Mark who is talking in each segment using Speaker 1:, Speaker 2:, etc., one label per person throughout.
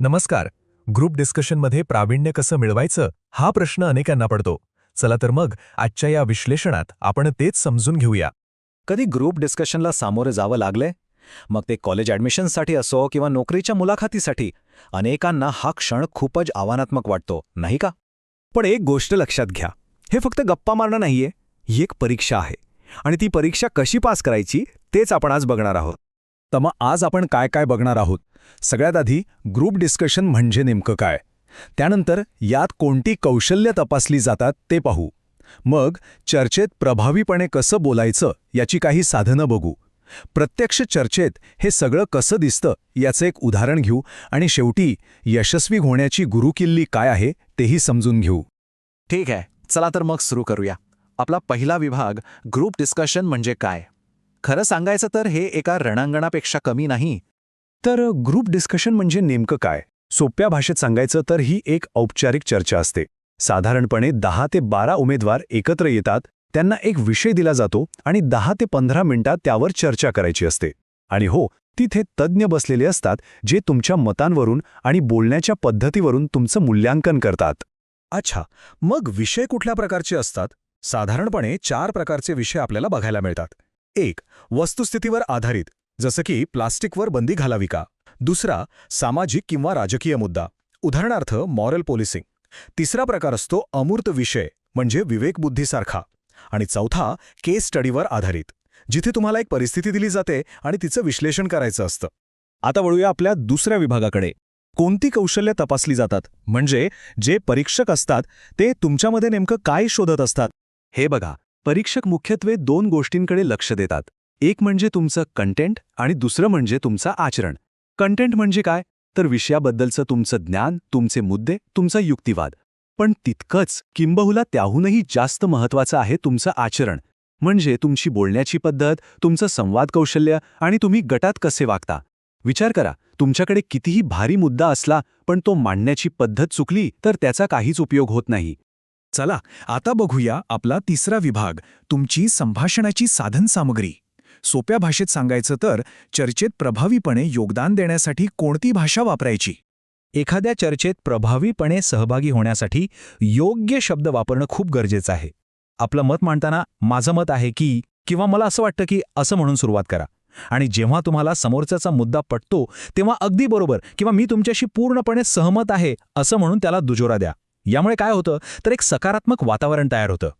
Speaker 1: नमस्कार. ग्रुप डिस्कशनमध्ये प्रावीण्य कसं मिळवायचं हा प्रश्न अनेकांना पडतो. चला तर मग आजच्या या विश्लेषणात आपण तेच समजून घेऊया.
Speaker 2: कधी ग्रुप डिस्कशनला सामोरे जावं लागलंय? मग ते कॉलेज ॲडमिशनसाठी असो किंवा नोकरीच्या मुलाखतीसाठी, अनेकांना हा क्षण खूपच आव्हानात्मक वाटतो, नाही का? पण एक गोष्ट लक्षात घ्या, हे फक्त गप्पा मारणं नाहीये, ही एक परीक्षा आहे. आणि ती परीक्षा कशी पास करायची तेच आपण आज बघणार आहोत. तर मग आज आपण काय काय बघणार आहोत? सगळ्यात आधी ग्रुप डिस्कशन म्हणजे नेमकं काय, त्यानंतर यात कोणती कौशल्य तपासली जातात ते पाहू. मग चर्चेत प्रभावीपणे कसं बोलायचं याची काही साधनं बघू. प्रत्यक्ष चर्चेत हे सगळं कसं दिसतं याचं एक उदाहरण घेऊ आणि शेवटी यशस्वी होण्याची गुरुकिल्ली काय आहे तेही समजून घेऊ. ठीक आहे, चला तर मग सुरू करूया. आपला पहिला विभाग, ग्रुप डिस्कशन म्हणजे काय. खरं सांगायचं तर हे एका रणांगणापेक्षा कमी नाही. तर ग्रुप डिस्कशन म्हणजे नेमकं काय? सोप्या भाषेत सांगायचं तर ही एक औपचारिक चर्चा असते. साधारणपणे 10 ते 12 उमेदवार एकत्र येतात, त्यांना एक विषय दिला जातो आणि 10 ते 15 मिनिटात त्यावर चर्चा करायची असते. आणि हो, तिथे तज्ज्ञ बसलेले असतात जे तुमच्या मतांवरून आणि बोलण्याच्या पद्धतीवरून तुमचं मूल्यांकन करतात. अच्छा, मग विषय कुठल्या प्रकारचे असतात? साधारणपणे 4 प्रकारचे विषय आपल्याला बघायला मिळतात. 1. वस्तुस्थितीवर आधारित, जसं की प्लास्टिकवर बंदी घालावी का. दुसरा, सामाजिक किंवा राजकीय मुद्दा, उदाहरणार्थ मॉरल पोलिसिंग. तिसरा प्रकार असतो अमूर्त विषय, म्हणजे विवेकबुद्धीसारखा. आणि चौथा, केस स्टडीवर आधारित, जिथे तुम्हाला एक परिस्थिती दिली जाते आणि तिचं विश्लेषण करायचं असतं. आता वळूया आपल्या दुसऱ्या विभागाकडे. कोणती कौशल्य तपासली जातात, म्हणजे जे परीक्षक असतात ते तुमच्यामध्ये नेमकं काय शोधत असतात. हे बघा, परीक्षक मुख्यत्वे 2 गोष्टींकडे लक्ष देतात. एक म्हणजे तुमचं कंटेंट आणि दुसरं म्हणजे तुमचं आचरण. कंटेंट म्हणजे काय, तर विषयाबद्दलचं तुमचं ज्ञान, तुमचे मुद्दे, तुमचा युक्तिवाद. पण तितकंच किंबहुना त्याहूनही जास्त महत्त्वाचं आहे तुमचं आचरण, म्हणजे तुमची बोलण्याची पद्धत, तुमचं संवाद कौशल्य आणि तुम्ही गटात कसे वागता. विचार करा, तुमच्याकडे कितीही भारी मुद्दा असला पण तो मांडण्याची पद्धत चुकली तर त्याचा काहीच उपयोग होत नाही. चला आता बघूया आपला तिसरा विभाग, तुमची संभाषणाची साधनसामग्री. सोप्या भाषेत सांगायचं तर चर्चेत प्रभावीपणे योगदान देण्यासाठी कोणती भाषा वापरायची. एखाद्या चर्चेत प्रभावीपणे सहभागी होण्यासाठी योग्य शब्द वापरणं खूप गरजेचं आहे. आपलं मत मांडताना माझं मत आहे की, किंवा मला असं वाटतं की, असं म्हणून सुरुवात करा. आणि जेव्हा तुम्हाला समोरच्याचा मुद्दा पटतो तेव्हा अगदी बरोबर किंवा मी तुमच्याशी पूर्णपणे सहमत आहे असं म्हणून त्याला दुजोरा द्या. यामुळे काय होतं तर एक सकारात्मक वातावरण तयार होतं.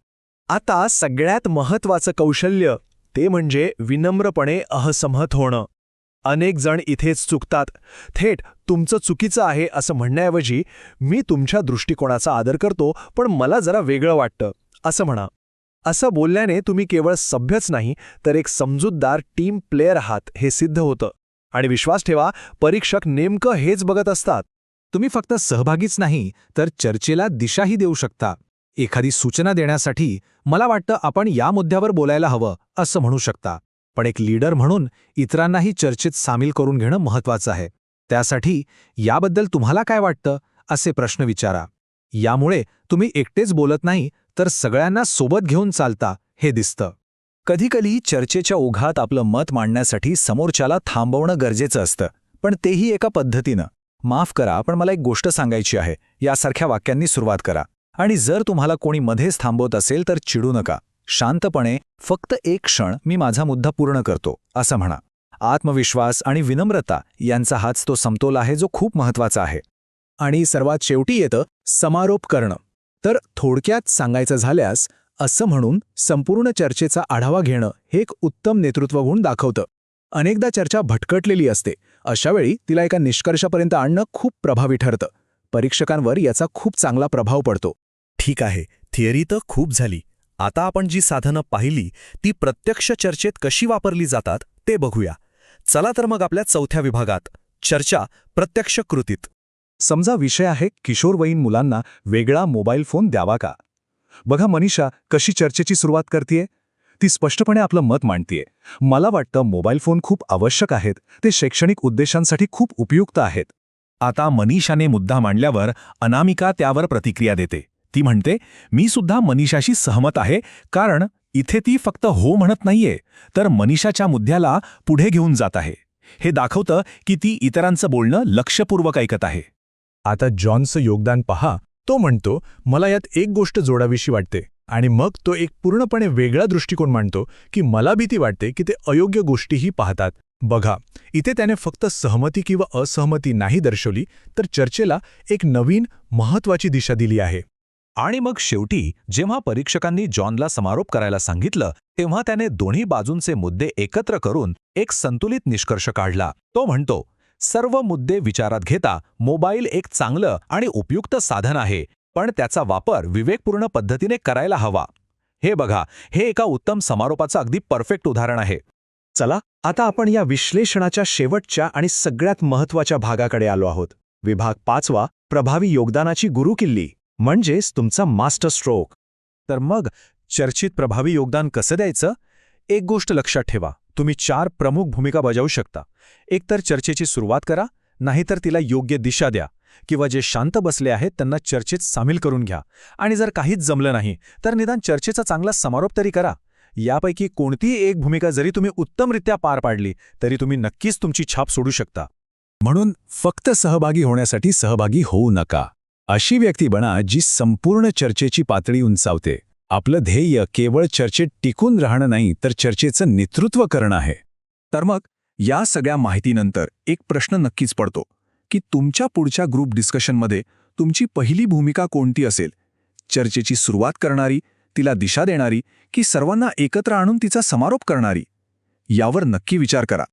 Speaker 2: आता सगळ्यात महत्त्वाचं कौशल्य ते म्हणजे विनम्रपणे असहमत होणं. अनेक जण इथेच चुकतात. थेट तुमचं चुकीचं आहे असं म्हणण्याऐवजी मी तुमच्या दृष्टिकोनाचा आदर करतो पण मला जरा वेगळं वाटतं असं म्हणा. असं बोलल्याने तुम्ही केवळ सभ्यच नाही तर एक समजूतदार टीम प्लेयर आहात हे सिद्ध होतं. आणि विश्वास ठेवा, परीक्षक नेमकं हेच बघत असतात. तुम्ही फक्त सहभागीच नाही तर चर्चेला दिशाही देऊ शकता. एखादी सूचना देण्यासाठी मला वाटतं आपण या मुद्द्यावर बोलायला हवं असं म्हणू शकता. पण एक लीडर म्हणून इतरांनाही चर्चेत सामील करून घेणं महत्त्वाचं आहे. त्यासाठी याबद्दल तुम्हाला काय वाटतं असे प्रश्न विचारा. यामुळे तुम्ही एकटेच बोलत नाही तर सगळ्यांना सोबत घेऊन चालता हे दिसतं. कधीकधी चर्चेच्या ओघात आपलं मत मांडण्यासाठी समोरच्याला थांबवणं गरजेचं असतं, पण तेही एका पद्धतीनं. माफ करा पण मला एक गोष्ट सांगायची आहे यासारख्या वाक्यांनी सुरुवात करा. आणि जर तुम्हाला कोणी मध्येच थांबवत असेल तर चिडू नका. शांतपणे फक्त एक क्षण मी माझा मुद्दा पूर्ण करतो असं म्हणा. आत्मविश्वास आणि विनम्रता यांचा हाच तो समतोल आहे जो खूप महत्त्वाचा आहे. आणि सर्वात शेवटी येतं समारोप करणं. तर थोडक्यात सांगायचं झाल्यास असं म्हणून संपूर्ण चर्चेचा आढावा घेणं हे एक उत्तम नेतृत्वगुण दाखवतं. अनेकदा चर्चा भटकटलेली असते, अशावेळी तिला एका निष्कर्षापर्यंत आणणं खूप प्रभावी ठरतं. परीक्षकांवर याचा खूप चांगला प्रभाव पडतो. ठीक आहे, थिअरी तर खूप झाली. आता आपण जी साधनं पाहिली ती प्रत्यक्ष चर्चेत कशी वापरली जातात ते बघूया. चला तर मग आपल्या चौथ्या विभागात, चर्चा प्रत्यक्ष कृतीत. समजा विषय आहे किशोरवयीन मुलांना वेगळा मोबाईल फोन द्यावा का. बघा मनीषा कशी चर्चेची सुरुवात करतेय. ती स्पष्टपणे आपलं मत मांडतेय. मला वाटतं मोबाईल फोन खूप आवश्यक आहेत, ते शैक्षणिक उद्देशांसाठी खूप उपयुक्त आहेत. आता मनीषाने मुद्दा मांडल्यावर अनामिका त्यावर प्रतिक्रिया देते. ती म्हणते, मी सुद्धा मनीषाशी सहमत आहे, कारण इथे ती फक्त हो म्हणत नाहीये तर मनीषाच्या मुद्द्याला पुढे घेऊन जात आहे.
Speaker 3: हे दाखवतं की ती इतरांचं बोलणं लक्षपूर्वक ऐकत आहे.
Speaker 1: आता जॉनचं योगदान पहा. तो म्हणतो, मला यात एक गोष्ट जोडावीशी वाटते, आणि मग तो एक पूर्णपणे वेगळा दृष्टिकोन मांडतो की मला भीती वाटते की ते अयोग्य गोष्टीही पाहतात. बघा, इथे त्याने फक्त सहमती किंवा असहमती नाही दर्शवली, तर चर्चेला एक नवीन महत्त्वाची दिशा दिली आहे.
Speaker 2: आणि मग शेवटी जेव्हा परीक्षकांनी जॉनला समारोप करायला सांगितलं तेव्हा त्याने दोन्ही बाजूंचे मुद्दे एकत्र करून एक संतुलित निष्कर्ष काढला. तो म्हणतो, सर्व मुद्दे विचारात घेता मोबाईल एक चांगलं आणि उपयुक्त साधन आहे, पण त्याचा वापर विवेकपूर्ण पद्धतीने करायला हवा. हे बघा, हे एका उत्तम समारोपाचं अगदी परफेक्ट उदाहरण आहे.
Speaker 3: चला, आता आपण या विश्लेषणाच्या शेवटच्या आणि सगळ्यात महत्त्वाच्या भागाकडे आलो आहोत. विभाग 5वा, प्रभावी योगदानाची गुरुकिल्ली, म्हणजेच तुमचा मास्टर स्ट्रोक.
Speaker 2: तर मग चर्चेत प्रभावी योगदान कसं द्यायचं? एक गोष्ट लक्षात ठेवा, तुम्ही 4 प्रमुख भूमिका बजावू शकता. एकतर चर्चेची सुरुवात करा, नाहीतर तिला योग्य दिशा द्या, किंवा जे शांत बसले आहेत त्यांना चर्चेत सामील करून घ्या. आणि जर काहीच जमलं नाही तर निदान चर्चेचा चांगला समारोप तरी करा. यापैकी कोणतीही एक भूमिका जरी तुम्ही उत्तमरित्या पार पाडली तरी तुम्ही नक्कीच तुमची छाप सोडू शकता.
Speaker 3: म्हणून फक्त सहभागी होण्यासाठी सहभागी होऊ नका. अशी व्यक्ती बना जी संपूर्ण चर्चेची पातळी उंचावते. आपलं ध्येय केवळ चर्चेत टिकून राहणं नाही, तर चर्चेचं नेतृत्व करणं आहे. तर मग या सगळ्या माहितीनंतर एक प्रश्न नक्कीच पडतो की तुमच्या पुढच्या ग्रुप डिस्कशनमध्ये तुमची पहिली भूमिका कोणती असेल? चर्चेची सुरुवात करणारी, तिला दिशा देणारी, की सर्वांना एकत्र आणून तिचा समारोप करणारी? यावर नक्की विचार करा.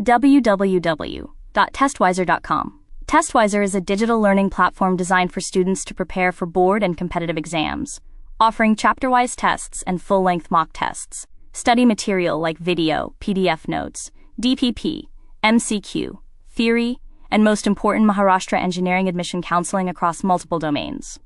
Speaker 4: www.testwiser.com. Testwiser is a digital learning platform designed for students to prepare for board and competitive exams, offering chapter-wise tests and full-length mock tests. Study material like video, PDF notes, DPP, MCQ, theory, and most important, Maharashtra engineering admission counseling across multiple domains.